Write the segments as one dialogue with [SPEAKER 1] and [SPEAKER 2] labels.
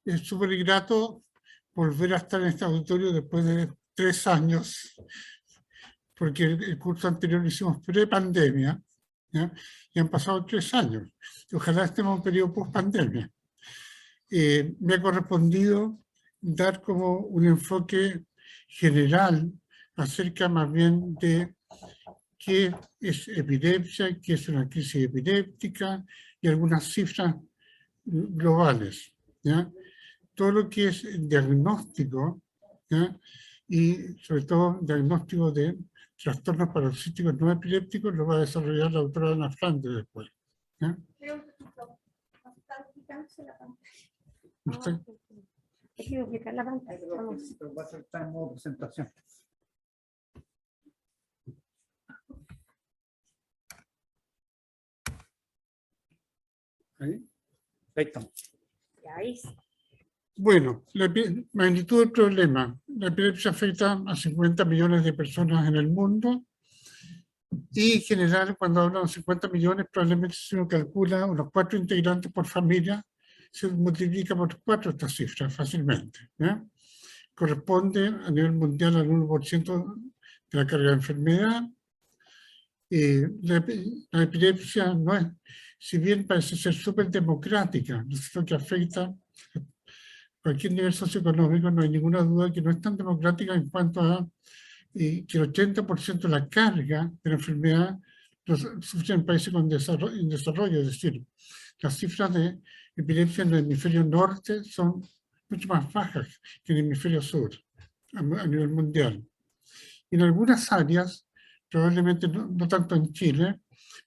[SPEAKER 1] Es súper grato volver a estar en este auditorio después de 3 años, porque el curso anterior lo hicimos pre-pandemia, ¿ya? Y han pasado 3 años. Ojalá estemos en un periodo post-pandemia. Me ha correspondido dar como un enfoque general acerca más bien de qué es epilepsia, qué es una crisis epiléptica y algunas cifras globales, ¿ya? Todo lo que es diagnóstico, ¿ya? Y sobre todo diagnóstico de trastornos paroxísticos no epilépticos lo va a desarrollar la doctora Ana Flandes después, ¿ya? ¿Usted?
[SPEAKER 2] Quiero aplicar la pantalla. Vamos.
[SPEAKER 3] Va a estar en modo presentación.
[SPEAKER 1] ¿Ahí?
[SPEAKER 3] Perfecto.
[SPEAKER 2] Ahí.
[SPEAKER 1] Bueno, la magnitud del problema. La epilepsia afecta a 50 millones de personas en el mundo y en general cuando hablan de 50 millones probablemente si uno calcula unos 4 integrantes por familia se multiplica por 4 esta cifra fácilmente, ¿ya? Corresponde a nivel mundial al 1% de la carga de enfermedad. La epilepsia no es, si bien parece ser súper democrática, lo que afecta a cualquier nivel socioeconómico, no hay ninguna duda que no es tan democrática en cuanto a que el 80% de la carga de la enfermedad sufre en países en desarrollo, es decir, las cifras de epilepsia en el hemisferio norte son mucho más bajas que en el hemisferio sur, a nivel mundial. En algunas áreas, probablemente no tanto en Chile,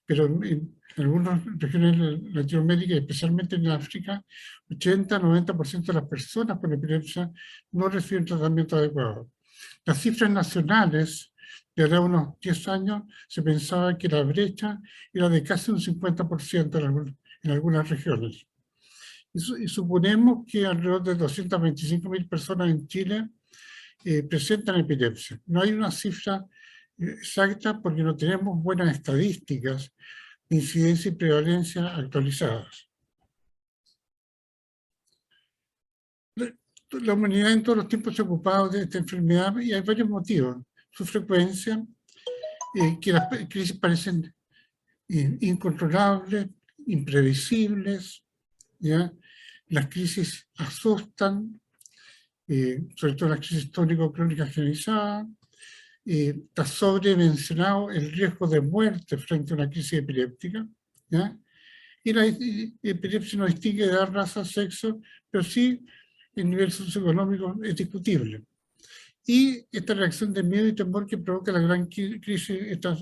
[SPEAKER 1] pero en algunas regiones de Latinoamérica, especialmente en África, 80-90% de las personas con epilepsia no reciben tratamiento adecuado. Las cifras nacionales de ahora unos 10 años se pensaba que la brecha era de casi un 50% en algunas regiones. Y suponemos que alrededor de 225.000 personas en Chile presentan epilepsia. No hay una cifra exacta porque no tenemos buenas estadísticas de incidencia y prevalencia actualizadas. La humanidad en todos los tiempos se ha ocupado de esta enfermedad y hay varios motivos. Su frecuencia, que las crisis parecen incontrolables, imprevisibles, ¿ya? Las crisis asustan, sobre todo las crisis tónico-crónicas generalizadas. Está sobremencionado el riesgo de muerte frente a una crisis epiléptica, ¿ya? Y la epilepsia no distingue de edad, raza, sexo, pero sí el nivel socioeconómico es discutible. Y esta reacción de miedo y temor que provoca la gran crisis, esta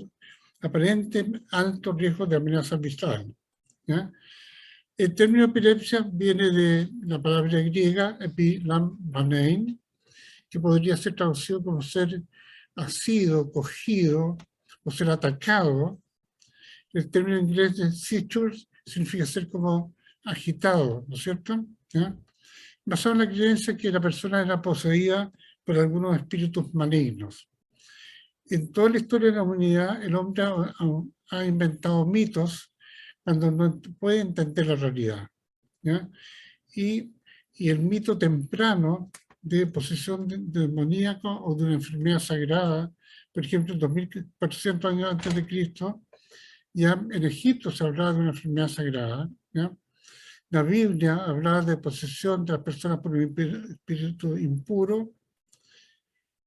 [SPEAKER 1] aparente alto riesgo de amenaza vital, ¿ya? El término epilepsia viene de la palabra griega epilambanein, que podría ser traducido como ser asido, cogido o ser atacado. El término inglés de seizures significa ser como agitado, ¿no es cierto? ¿Ya? Basado en la creencia que la persona era poseída por algunos espíritus malignos. En toda la historia de la humanidad, el hombre ha inventado mitos cuando no puede entender la realidad, ¿ya? Y el mito temprano de posesión demoníaca o de una enfermedad sagrada, por ejemplo, en 2400 años antes de Cristo, ya en Egipto se hablaba de una enfermedad sagrada, ¿ya? La Biblia hablaba de posesión de las personas por un espíritu impuro.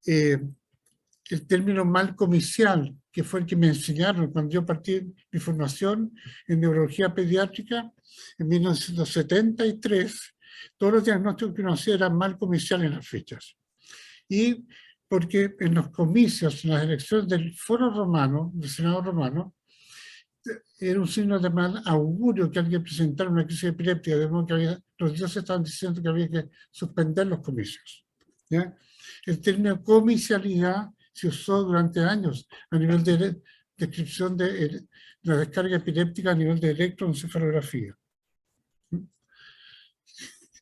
[SPEAKER 1] El término mal comicial, que fue el que me enseñaron cuando yo partí mi formación en neurología pediátrica en 1973, todos los diagnósticos que uno hacía eran mal comicial en las fichas. Y porque en los comicios, en las elecciones del foro romano, del Senado romano, era un signo de mal augurio que alguien presentara una crisis epiléptica, de modo que los dioses estaban diciendo que había que suspender los comicios, ¿ya? El término comicialidad se usó durante años a nivel de descripción de la descarga epiléptica a nivel de electroencefalografía.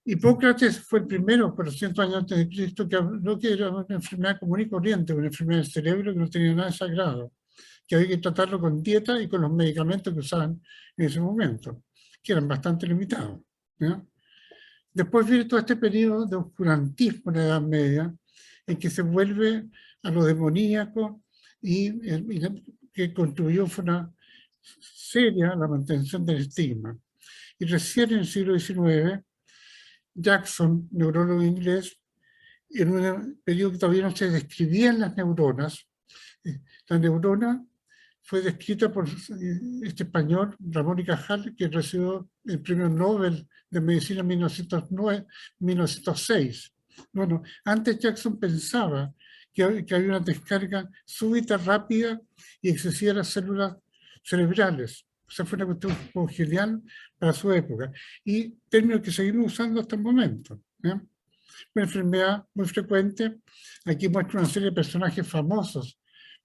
[SPEAKER 1] Hipócrates fue el primero, por 100 años antes de Cristo, que habló que era una enfermedad común y corriente, una enfermedad del cerebro que no tenía nada de sagrado, que había que tratarlo con dieta y con los medicamentos que usaban en ese momento, que eran bastante limitados, ¿ya? Después viene todo este periodo de oscurantismo en la Edad Media, en que se vuelve a lo demoníaco y que contribuyó fue una seria a la mantención del estigma. Y recién en el siglo XIX, Jackson, neurólogo inglés, en un periodo que todavía no se describían las neuronas, la neurona fue descrita por este español, Ramón y Cajal, que recibió el premio Nobel de Medicina en 1906. Bueno, antes Jackson pensaba que había una descarga súbita, rápida y excesiva de las células cerebrales. O sea, fue una cuestión como genial para su época. Y términos que seguimos usando hasta el momento. Una enfermedad muy frecuente. Aquí muestra una serie de personajes famosos.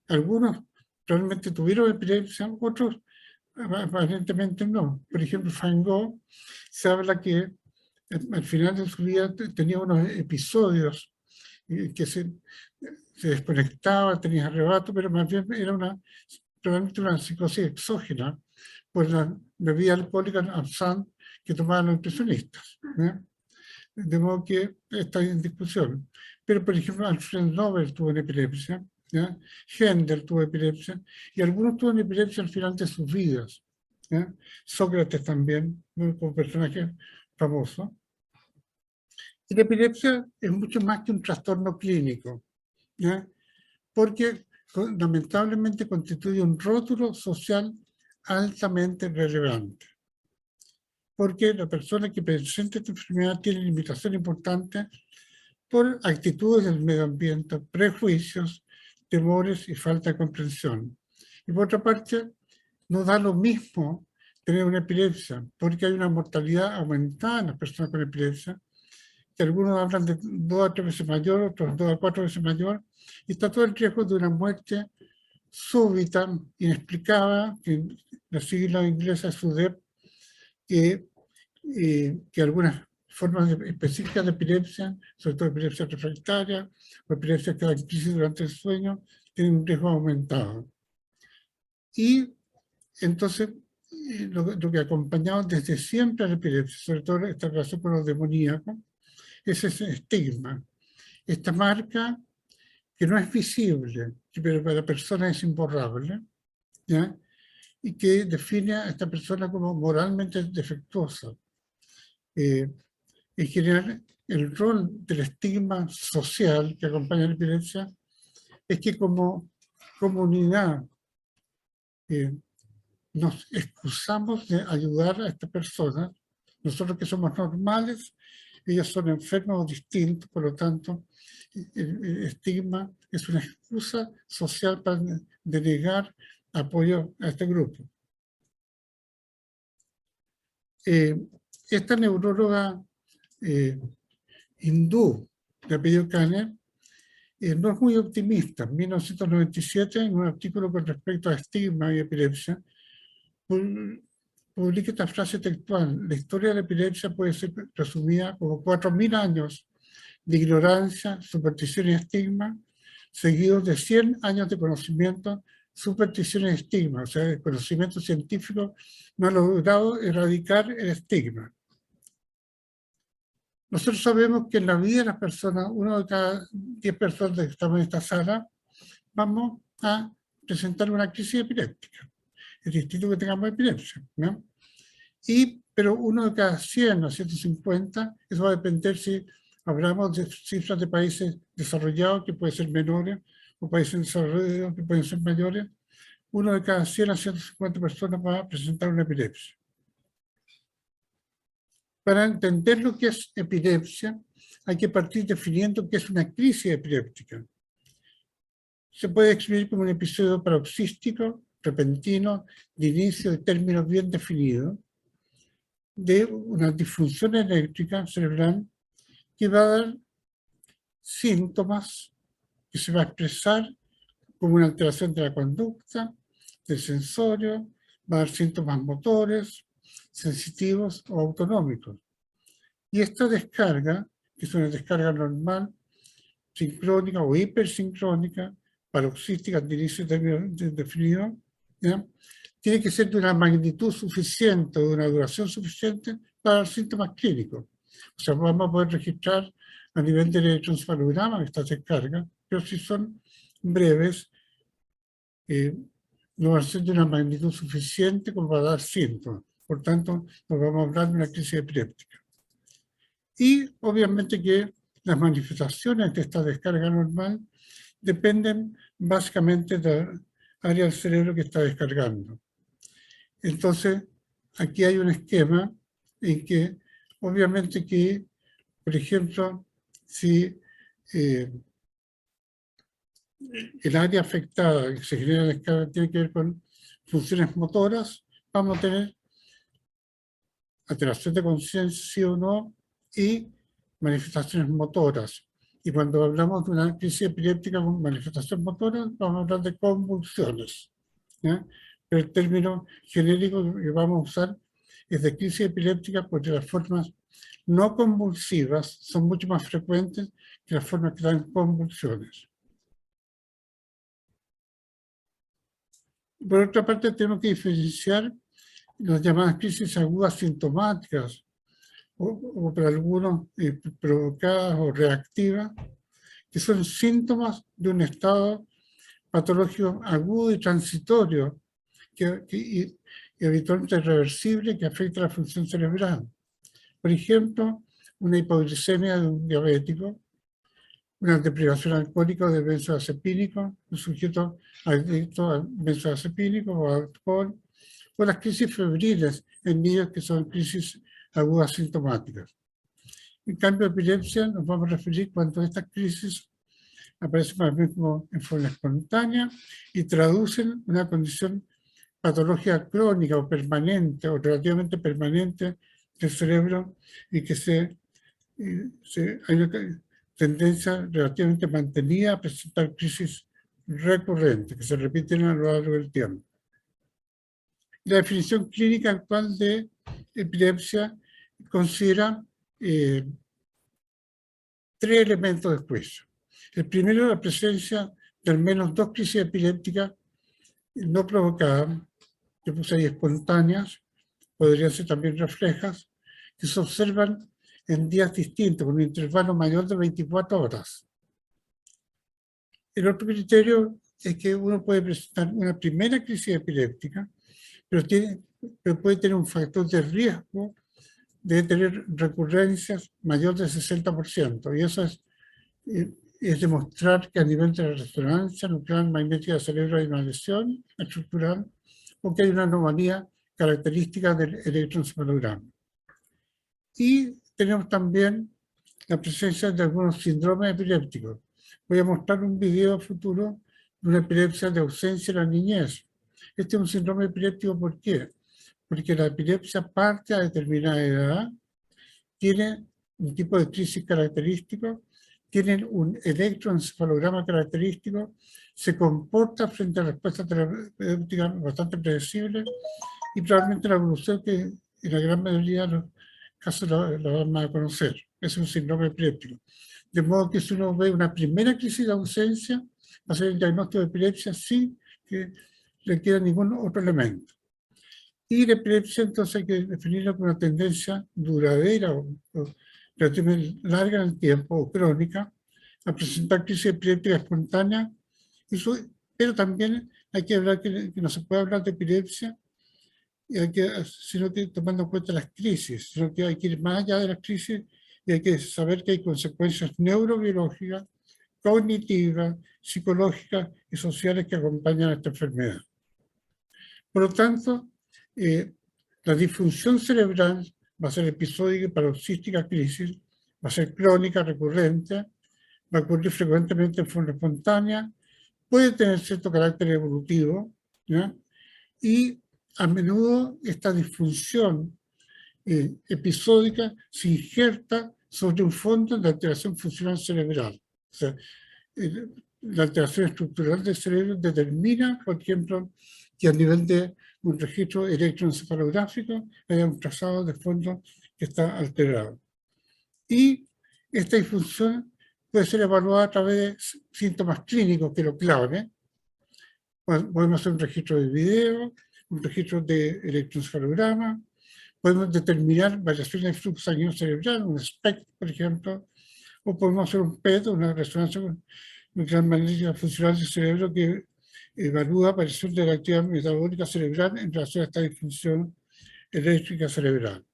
[SPEAKER 1] Algunos realmente tuvieron epilepsia, otros aparentemente no. Por ejemplo, Van Gogh, se habla que al final de su vida tenía unos episodios que se desconectaba, tenía arrebato, pero más bien era probablemente una psicosis exógena por la bebida alcohólica absinthe que tomaban los impresionistas. De modo que está en discusión. Pero, por ejemplo, Alfred Nobel tuvo una epilepsia, ¿ya? Händel tuvo epilepsia, y algunos tuvieron epilepsia al final de sus vidas. ¿Ya? Sócrates también, ¿no? Como personaje famoso. Y la epilepsia es mucho más que un trastorno clínico, ¿ya? Porque lamentablemente constituye un rótulo social altamente relevante. Porque la persona que presenta esta enfermedad tiene limitación importante por actitudes del medio ambiente, prejuicios, temores y falta de comprensión. Y por otra parte, no da lo mismo tener una epilepsia, porque hay una mortalidad aumentada en las personas con epilepsia, que algunos hablan de 2 a 3 veces mayor, otros 2 a 4 veces mayor, y está todo el riesgo de una muerte súbita, inexplicada, que en la sigla inglesa es SUDEP, que algunas formas específicas de epilepsia, sobre todo epilepsia refractaria o epilepsia que da crisis durante el sueño, tienen un riesgo aumentado. Y entonces, lo que ha acompañado desde siempre a la epilepsia, sobre todo esta relación con los demoníacos, es ese estigma, esta marca que no es visible, pero para la persona es imborrable, ¿ya? Y que define a esta persona como moralmente defectuosa. En general, el rol del estigma social que acompaña a la epilepsia es que como comunidad nos excusamos de ayudar a esta persona. Nosotros que somos normales, ellos son enfermos o distintos, por lo tanto, el estigma es una excusa social para denegar apoyo a este grupo. Esta neuróloga hindú de apellido Kanner no es muy optimista. En 1997, en un artículo con respecto a estigma y epilepsia, publica esta frase textual: la historia de la epilepsia puede ser resumida como 4.000 años de ignorancia, superstición y estigma, seguidos de 100 años de conocimiento, superstición y estigma. O sea, el conocimiento científico no ha logrado erradicar el estigma. Nosotros sabemos que en la vida de las personas, 1 de cada 10 personas que estamos en esta sala, vamos a presentar una crisis epiléptica. Es distinto que tengamos epilepsia, ¿no? Pero 1 de cada 100 a 150, eso va a depender si hablamos de cifras de países desarrollados, que pueden ser menores, o países desarrollados, que pueden ser mayores. 1 de cada 100 a 150 personas va a presentar una epilepsia. Para entender lo que es epilepsia, hay que partir definiendo qué es una crisis epiléptica. Se puede escribir como un episodio paroxístico, repentino, de inicio de términos bien definidos, de una disfunción eléctrica cerebral que va a dar síntomas que se va a expresar como una alteración de la conducta, del sensorio, va a dar síntomas motores, sensitivos o autonómicos. Y esta descarga, que es una descarga normal, sincrónica o hipersincrónica, paroxística de inicio definido, ¿ya? Tiene que ser de una magnitud suficiente o de una duración suficiente para dar síntomas clínicos. O sea, vamos a poder registrar a nivel de electroencefalograma estas descargas, pero si son breves, no va a ser de una magnitud suficiente como para dar síntomas. Por tanto, nos vamos a hablar de una crisis epiléptica. Y obviamente que las manifestaciones de esta descarga normal dependen básicamente del área del cerebro que está descargando. Entonces, aquí hay un esquema en que obviamente que, por ejemplo, si el área afectada que se genera descarga tiene que ver con funciones motoras, vamos a tener alteración de conciencia, sí o no, y manifestaciones motoras. Y cuando hablamos de una crisis epiléptica con manifestaciones motoras, vamos a hablar de convulsiones, ¿ya? Pero el término genérico que vamos a usar es de crisis epiléptica porque las formas no convulsivas son mucho más frecuentes que las formas que dan convulsiones. Por otra parte, tenemos que diferenciar las llamadas crisis agudas sintomáticas, o para algunos provocadas o reactivas, que son síntomas de un estado patológico agudo y transitorio, y habitualmente reversible, que afecta la función cerebral. Por ejemplo, una hipoglucemia de un diabético, una deprivación alcohólica de benzodiazepínicos, un sujeto adicto a benzodiazepínicos o alcohol, o las crisis febriles en niños que son crisis agudas sintomáticas. En cambio, epilepsia nos vamos a referir cuando estas crisis aparecen más bien como en forma espontánea y traducen una condición patológica crónica o permanente o relativamente permanente del cerebro y que hay una tendencia relativamente mantenida a presentar crisis recurrentes que se repiten a lo largo del tiempo. La definición clínica actual de epilepsia considera tres elementos de juicio. El primero, la presencia de al menos dos crisis epilépticas no provocadas, yo puse ahí espontáneas, podrían ser también reflejas, que se observan en días distintos, con un intervalo mayor de 24 horas. El otro criterio es que uno puede presentar una primera crisis epiléptica, pero puede tener un factor de riesgo de tener recurrencias mayor del 60%, y eso es demostrar que a nivel de la resonancia nuclear magnética del cerebro hay una lesión estructural o que hay una anomalía característica del electroencefalograma. Y tenemos también la presencia de algunos síndromes epilépticos. Voy a mostrar un video futuro de una epilepsia de ausencia en la niñez. Este es un síndrome epiléptico, ¿por qué? Porque la epilepsia parte a determinada edad, tiene un tipo de crisis característico, tiene un electroencefalograma característico, se comporta frente a respuestas terapéuticas bastante predecibles y probablemente la evolución que en la gran mayoría de los casos la vamos a conocer. Es un síndrome epiléptico. De modo que si uno ve una primera crisis de ausencia, va a ser el diagnóstico de epilepsia sin que requiera ningún otro elemento. Y la epilepsia entonces hay que definirla como una tendencia duradera o relativamente larga en el tiempo o crónica a presentar crisis epiléptica espontánea, pero también hay que hablar que no se puede hablar de epilepsia sino que tomando en cuenta las crisis, sino que hay que ir más allá de las crisis y hay que saber que hay consecuencias neurobiológicas, cognitivas, psicológicas y sociales que acompañan a esta enfermedad. Por lo tanto, la disfunción cerebral va a ser episódica y paroxística crisis, va a ser crónica, recurrente, va a ocurrir frecuentemente en forma espontánea, puede tener cierto carácter evolutivo, ¿ya? Y a menudo esta disfunción episódica se injerta sobre un fondo de alteración funcional cerebral. O sea, la alteración estructural del cerebro determina, por ejemplo, que a nivel de un registro electroencefalográfico haya un trazado de fondo que está alterado. Y esta disfunción puede ser evaluada a través de síntomas clínicos, que lo clave. Podemos hacer un registro de video, un registro de electroencefalograma, podemos determinar variaciones de flujo sanguíneo cerebral, un SPECT, por ejemplo, o podemos hacer un PET, una resonancia nuclear magnética funcional del cerebro que evalúa aparición de la actividad metabólica cerebral en relación a esta disfunción eléctrica cerebral.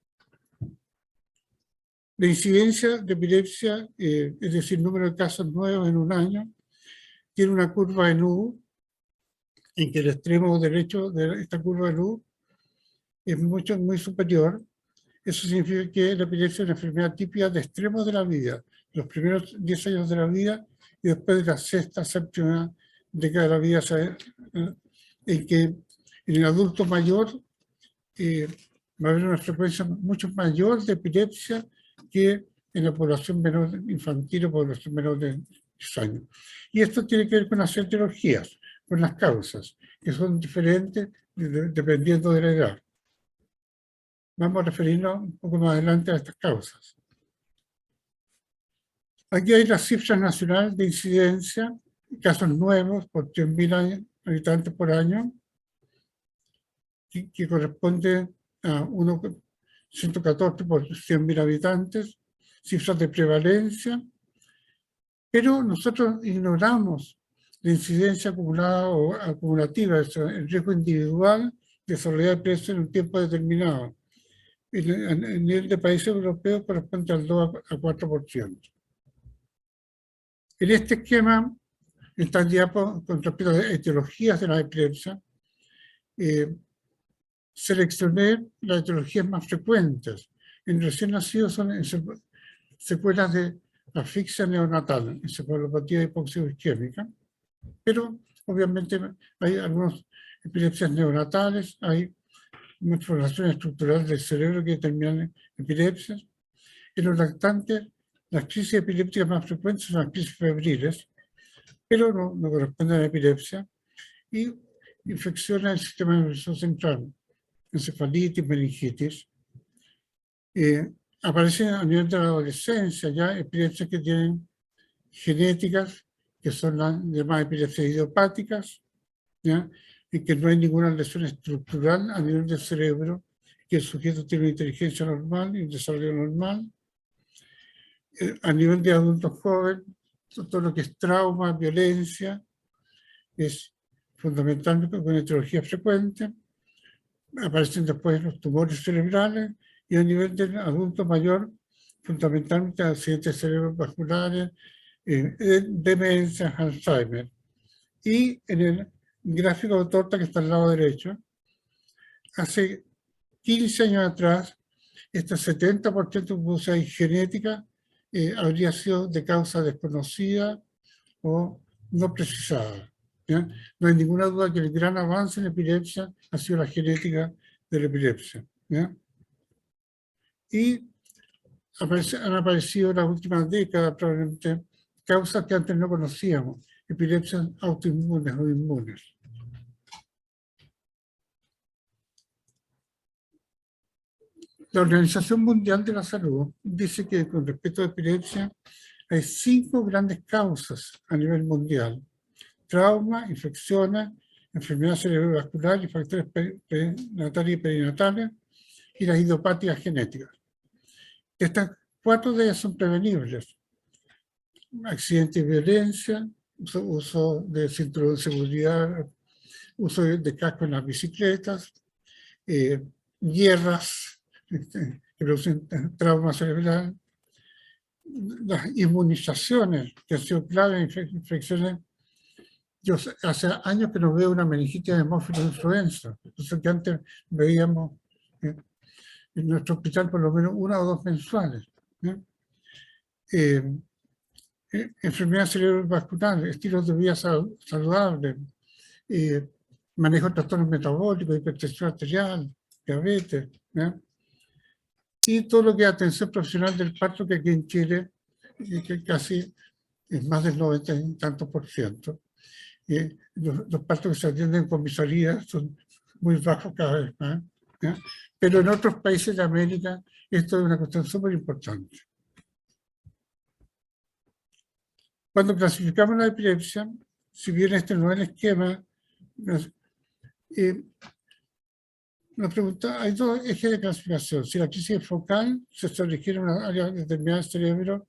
[SPEAKER 1] La incidencia de epilepsia, es decir, número de casos nuevos en un año, tiene una curva en U, en que el extremo derecho de esta curva en U es muy superior. Eso significa que la epilepsia es una enfermedad típica de extremos de la vida, los primeros 10 años de la vida y después de la sexta, séptima década de la vida, en que en el adulto mayor va a haber una frecuencia mucho mayor de epilepsia que en la población menor infantil o población menor de 10 años. Y esto tiene que ver con las etiologías, con las causas, que son diferentes dependiendo de la edad. Vamos a referirnos un poco más adelante a estas causas. Aquí hay las cifras nacionales de incidencia, casos nuevos por 100.000 habitantes por año, que corresponde a 114 por 100.000 habitantes, cifras de prevalencia, pero nosotros ignoramos la incidencia acumulada o acumulativa, el riesgo individual de desarrollar epilepsia en un tiempo determinado. En el nivel de países europeos corresponde al 2 a 4%. En este esquema, están diapos con respecto a etiologías de la epilepsia, seleccioné las etiologías más frecuentes. En recién nacidos son secuelas de asfixia neonatal, encefalopatía hipoxico-isquémica, pero obviamente hay algunas epilepsias neonatales, hay malformaciones estructurales del cerebro que determinan epilepsias. En los lactantes, las crisis epilépticas más frecuentes son las crisis febriles, pero no corresponden a la epilepsia, y infecciones del sistema nervioso central, encefalitis, meningitis. Aparecen a nivel de la adolescencia ya epilepsias que tienen genéticas, que son las llamadas epilepsias idiopáticas, ¿ya? Y que no hay ninguna lesión estructural a nivel del cerebro, que el sujeto tiene una inteligencia normal y un desarrollo normal. A nivel de adultos jóvenes, todo lo que es trauma, violencia, es fundamentalmente con etiología frecuente. Aparecen después los tumores cerebrales, y a nivel del adulto mayor, fundamentalmente accidentes cerebrovasculares, demencia, Alzheimer. Y en el gráfico de torta que está al lado derecho, hace 15 años atrás, este 70% de mucosidad genética habría sido de causa desconocida o no precisada, ¿ya? No hay ninguna duda que el gran avance en epilepsia ha sido la genética de la epilepsia, ¿ya? Y han aparecido en las últimas décadas probablemente causas que antes no conocíamos, epilepsias autoinmunes o inmunes. La Organización Mundial de la Salud dice que con respecto a epilepsia hay 5 grandes causas a nivel mundial: trauma, infecciones, enfermedad cerebrovascular y factores prenatales y perinatales, y las idiopatías genéticas. Estas 4 de ellas son prevenibles: accidentes y violencia, uso de cinturón de seguridad, uso de casco en las bicicletas, guerras que producen trauma cerebral, las inmunizaciones, que han sido clave en infecciones. Yo hace años que no veo una meningitis de hemófilo de influenza, eso que antes veíamos en nuestro hospital por lo menos 1 o 2 mensuales. Enfermedades cerebrovasculares, estilos de vida saludables, manejo de trastornos metabólicos, hipertensión arterial, diabetes, ¿ya? Y todo lo que es atención profesional del parto, que aquí en Chile que casi es más del 90 y tantos %. Los partos que se atienden con comisaría son muy bajos cada vez más, ¿ya? Pero en otros países de América esto es una cuestión súper importante. Cuando clasificamos la epilepsia, si bien este no es el esquema, Una pregunta, hay dos ejes de clasificación. Si la crisis es focal, se requiere una área determinada del cerebro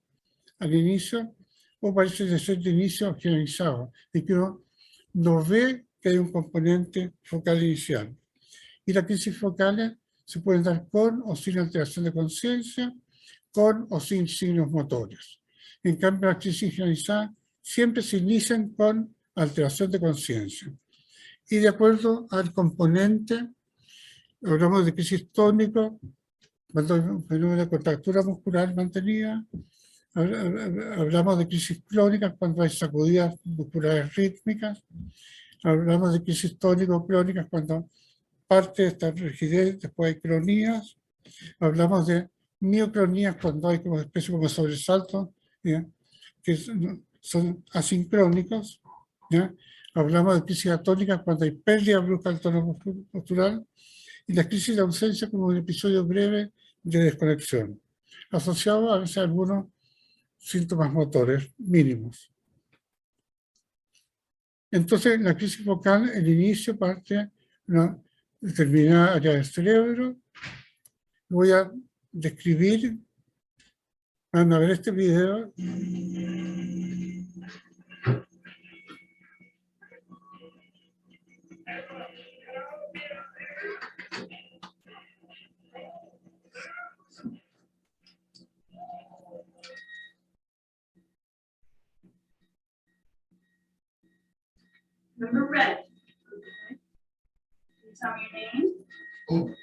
[SPEAKER 1] al inicio, o parece de ser de inicio generalizado, de que uno no ve que hay un componente focal inicial. Y las crisis focales se pueden dar con o sin alteración de conciencia, con o sin signos motores. En cambio, las crisis generalizadas siempre se inician con alteración de conciencia. Y de acuerdo al componente, hablamos de crisis tónico, cuando hay un fenómeno de contractura muscular mantenida, hablamos de crisis clónicas cuando hay sacudidas musculares rítmicas, hablamos de crisis tónico-clónicas cuando parte de esta rigidez, después hay cronías, hablamos de miocronías cuando hay como especie como sobresaltos, ¿ya? Que son asincrónicos, ¿ya? Hablamos de crisis atónicas cuando hay pérdida brusca del tono postural, y la crisis de ausencia como un episodio breve de desconexión, asociado a veces a algunos síntomas motores mínimos. Entonces, la crisis focal, el inicio parte de una determinada área del cerebro. Voy a describir, van a ver este video.
[SPEAKER 4] Number red. Okay. Can you tell me your name?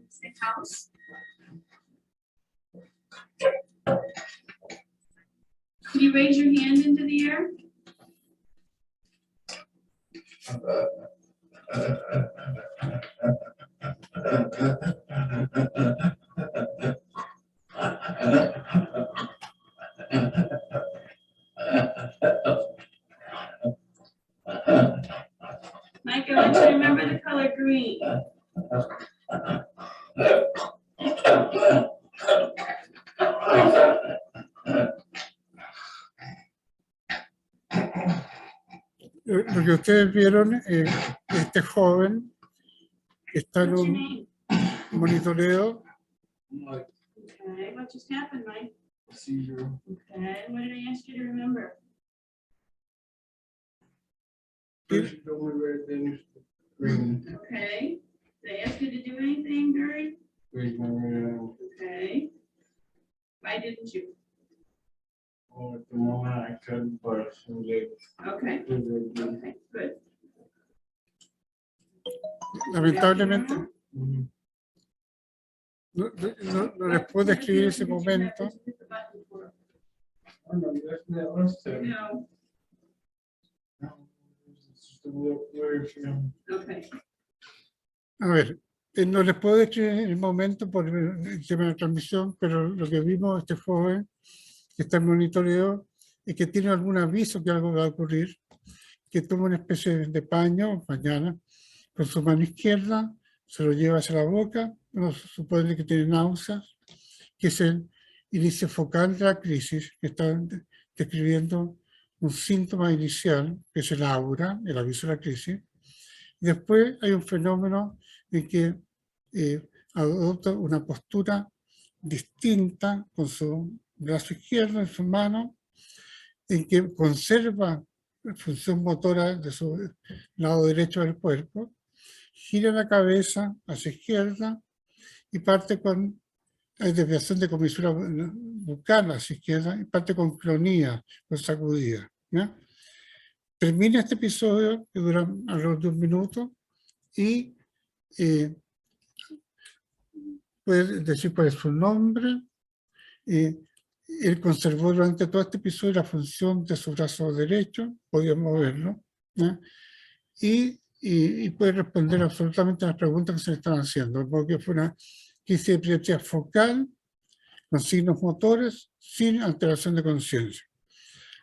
[SPEAKER 4] Say house. Can you raise your hand into the air? Mike, I want you to remember the color green.
[SPEAKER 1] Lo que ustedes vieron, este joven que está en
[SPEAKER 4] What's your
[SPEAKER 1] un
[SPEAKER 4] name?
[SPEAKER 1] monitoreo,
[SPEAKER 4] Okay, what just happened, Mike?
[SPEAKER 5] Seizure.
[SPEAKER 4] Okay, what did I ask you to remember?
[SPEAKER 5] First, you told me red, then green.
[SPEAKER 4] Okay, did I ask you to do anything, Gary?
[SPEAKER 5] Raise my hand.
[SPEAKER 4] Okay. Why didn't you?
[SPEAKER 5] Oh, at the moment I couldn't, but someday.
[SPEAKER 4] Okay, okay, good.
[SPEAKER 1] lamentablemente
[SPEAKER 5] Mhm.
[SPEAKER 1] no les puedo describir ese momento.
[SPEAKER 5] Oh, no, that's not us then.
[SPEAKER 4] No,
[SPEAKER 5] No, it's just a weird feeling.
[SPEAKER 4] okay,
[SPEAKER 1] A ver, no les puedo describir el momento por el tema de la transmisión, pero lo que vimos este joven que está en monitoreo es que tiene algún aviso que algo va a ocurrir, que toma una especie de paño, pañala, con su mano izquierda, se lo lleva hacia la boca, uno supone que tiene náuseas, que es el inicio focal de la crisis, que está describiendo un síntoma inicial, que es el aura, el aviso de la crisis. Después hay un fenómeno en que adopta una postura distinta con su brazo izquierdo en su mano, en que conserva la función motora de su lado derecho del cuerpo, gira la cabeza hacia izquierda y parte con desviación de comisura bucal hacia izquierda y parte con clonía, con sacudida, ¿ya? Termina este episodio que dura alrededor de 1 minuto y puede decir cuál es su nombre. Él conservó durante todo este episodio la función de su brazo derecho, podía moverlo, ¿ya? Y puede responder absolutamente a las preguntas que se le están haciendo, porque fue una crisis de epilepsia focal, con signos motores, sin alteración de conciencia.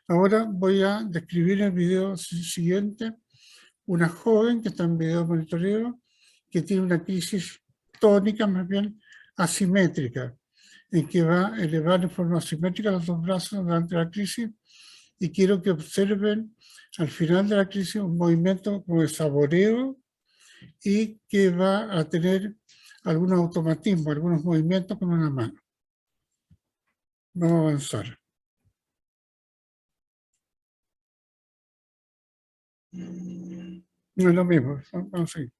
[SPEAKER 1] Ahora voy a describir en el video siguiente una joven que está en video monitoreo, que tiene una crisis tónica, más bien asimétrica, en que va a elevar en forma asimétrica los dos brazos durante la crisis, y quiero que observen al final de la crisis un movimiento como de saboreo y que va a tener algunos automatismos, algunos movimientos con una mano. Vamos a avanzar. No es lo mismo, vamos a seguir.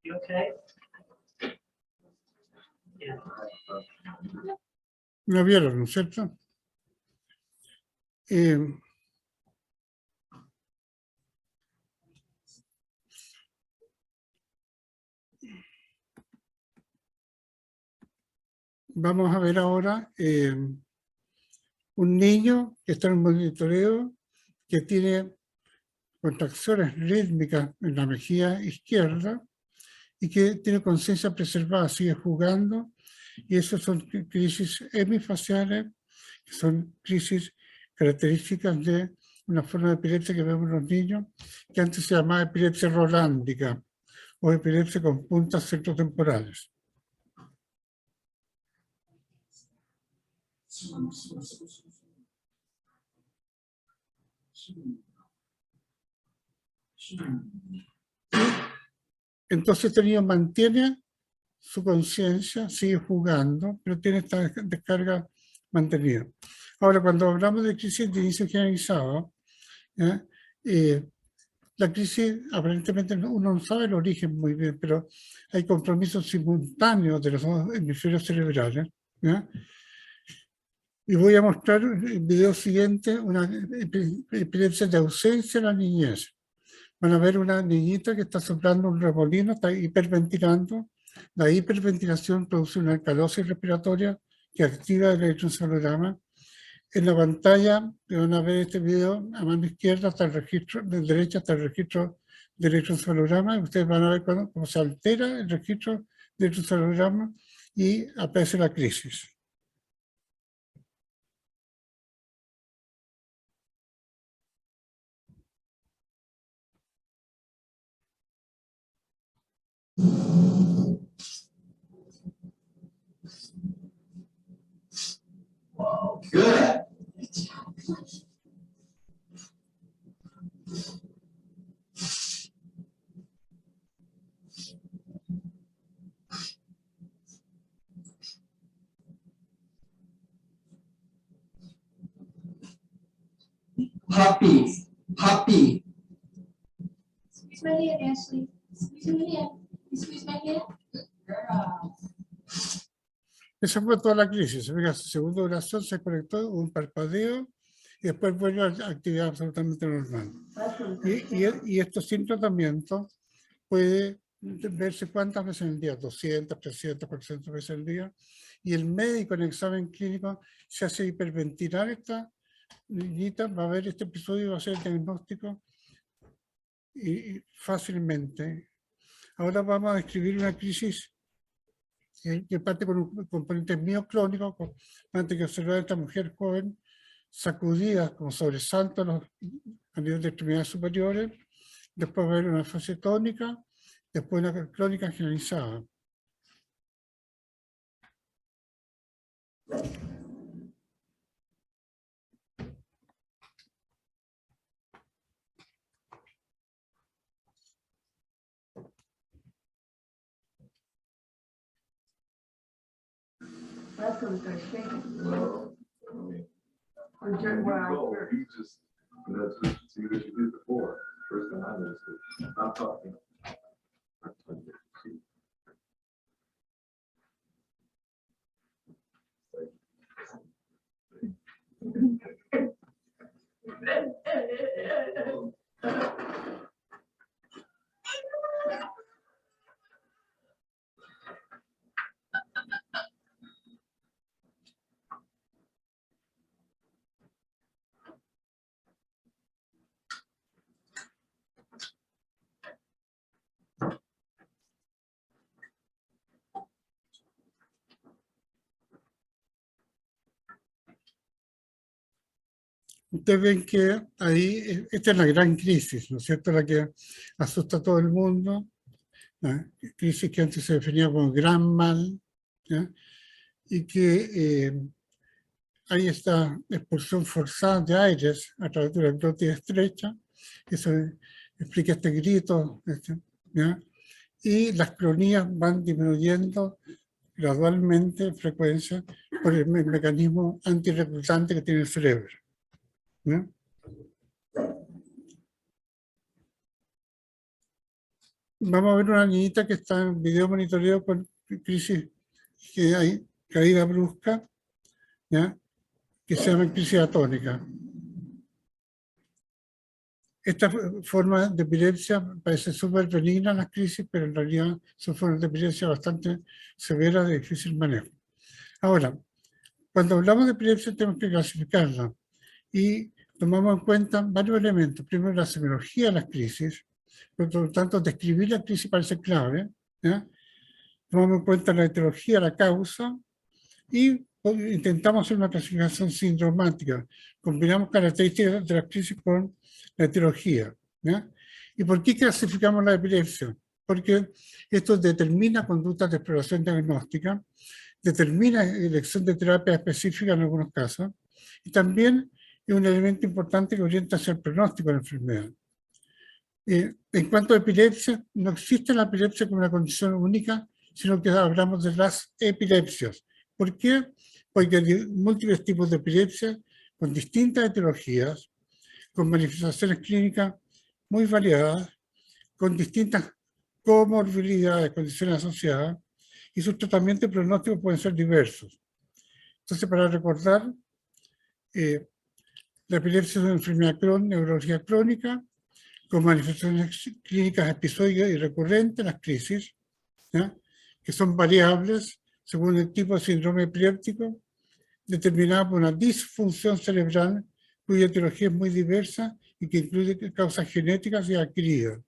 [SPEAKER 6] You okay?
[SPEAKER 1] ¿Lo vieron, no es cierto? Vamos a ver ahora un niño que está en un monitoreo que tiene contracciones rítmicas en la mejilla izquierda y que tiene conciencia preservada, sigue jugando, y esas son crisis hemifaciales, que son crisis características de una forma de epilepsia que vemos en los niños, que antes se llamaba epilepsia rolándica o epilepsia con puntas centrotemporales. Entonces el niño mantiene su conciencia, sigue jugando, pero tiene esta descarga mantenida. Ahora, cuando hablamos de crisis de inicio generalizado, ¿ya? La crisis, aparentemente uno no sabe el origen muy bien, pero hay compromisos simultáneos de los dos hemisferios cerebrales, ¿ya? Y voy a mostrar en el video siguiente una epilepsia de ausencia en la niñez. Van a ver una niñita que está soplando un remolino, está hiperventilando. La hiperventilación produce una alcalosis respiratoria que activa el electroencefalograma. En la pantalla van a ver este video, a mano izquierda hasta el registro, de derecha hasta el registro del electroencefalograma. Ustedes van a ver cómo se altera el registro del electroencefalograma y aparece la crisis.
[SPEAKER 7] Good. Puppy. Puppy.
[SPEAKER 8] Squeeze my hand, Ashley. Squeeze my hand. You squeeze my hand? Good girl.
[SPEAKER 1] Esa fue toda la crisis. En su segunda oración se conectó un parpadeo y después vuelve a la actividad absolutamente normal. Y estos sin tratamiento puede verse cuántas veces en el día, 200, 300, 400 veces al día. Y el médico en el examen clínico se hace hiperventilar esta niñita, va a ver este episodio y va a hacer el diagnóstico y fácilmente. Ahora vamos a describir una crisis que parte con un componente mioclónico, antes que observar a esta mujer joven sacudida como sobresalto a nivel de extremidades superiores, después va a haber una fase tónica, después una crónica generalizada.
[SPEAKER 7] Welcome, Thursday. Well, I mean, you just, that's what you did before. First time I noticed it. I'm talking.
[SPEAKER 1] ustedes ven que ahí, esta es la gran crisis, ¿no es cierto?, la que asusta a todo el mundo, ¿ya? Crisis que antes se definía como gran mal, ¿ya? Y que hay esta expulsión forzada de aires a través de la glotis estrecha, eso explica este grito, ¿ya? Y las clonías van disminuyendo gradualmente en frecuencia por el mecanismo antirreclutante que tiene el cerebro, ¿ya? Vamos a ver una niñita que está en video monitoreo con crisis que hay, caída brusca, ¿ya? Que se llama crisis atónica. Esta forma de epilepsia parece súper benigna las crisis, pero en realidad son formas de epilepsia bastante severas de difícil manejo. Ahora, cuando hablamos de epilepsia tenemos que clasificarla y tomamos en cuenta varios elementos. Primero, la semiología de las crisis, por lo tanto, describir la crisis parece clave, ¿ya? Tomamos en cuenta la etiología, la causa, y intentamos hacer una clasificación sindromática. Combinamos características de la crisis con la etiología, ¿ya? ¿Y por qué clasificamos la epilepsia? Porque esto determina conductas de exploración diagnóstica, determina elección de terapia específica en algunos casos, y también es un elemento importante que orienta hacia el pronóstico de la enfermedad. En cuanto a epilepsia, no existe la epilepsia como una condición única, sino que hablamos de las epilepsias. ¿Por qué? Porque hay múltiples tipos de epilepsia con distintas etiologías, con manifestaciones clínicas muy variadas, con distintas comorbilidades, condiciones asociadas, y sus tratamientos y pronósticos pueden ser diversos. Entonces, para recordar, la epilepsia es una enfermedad neurológica crónica, con manifestaciones clínicas episódicas y recurrentes, las crisis, ¿ya? Que son variables según el tipo de síndrome epiléptico, determinada por una disfunción cerebral cuya etiología es muy diversa y que incluye causas genéticas y adquiridas.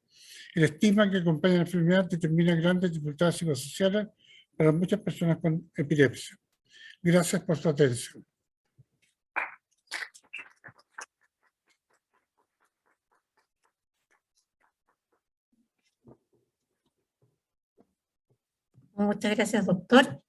[SPEAKER 1] El estigma que acompaña la enfermedad determina grandes dificultades psicosociales para muchas personas con epilepsia. Gracias por su atención.
[SPEAKER 2] Muchas gracias, doctor.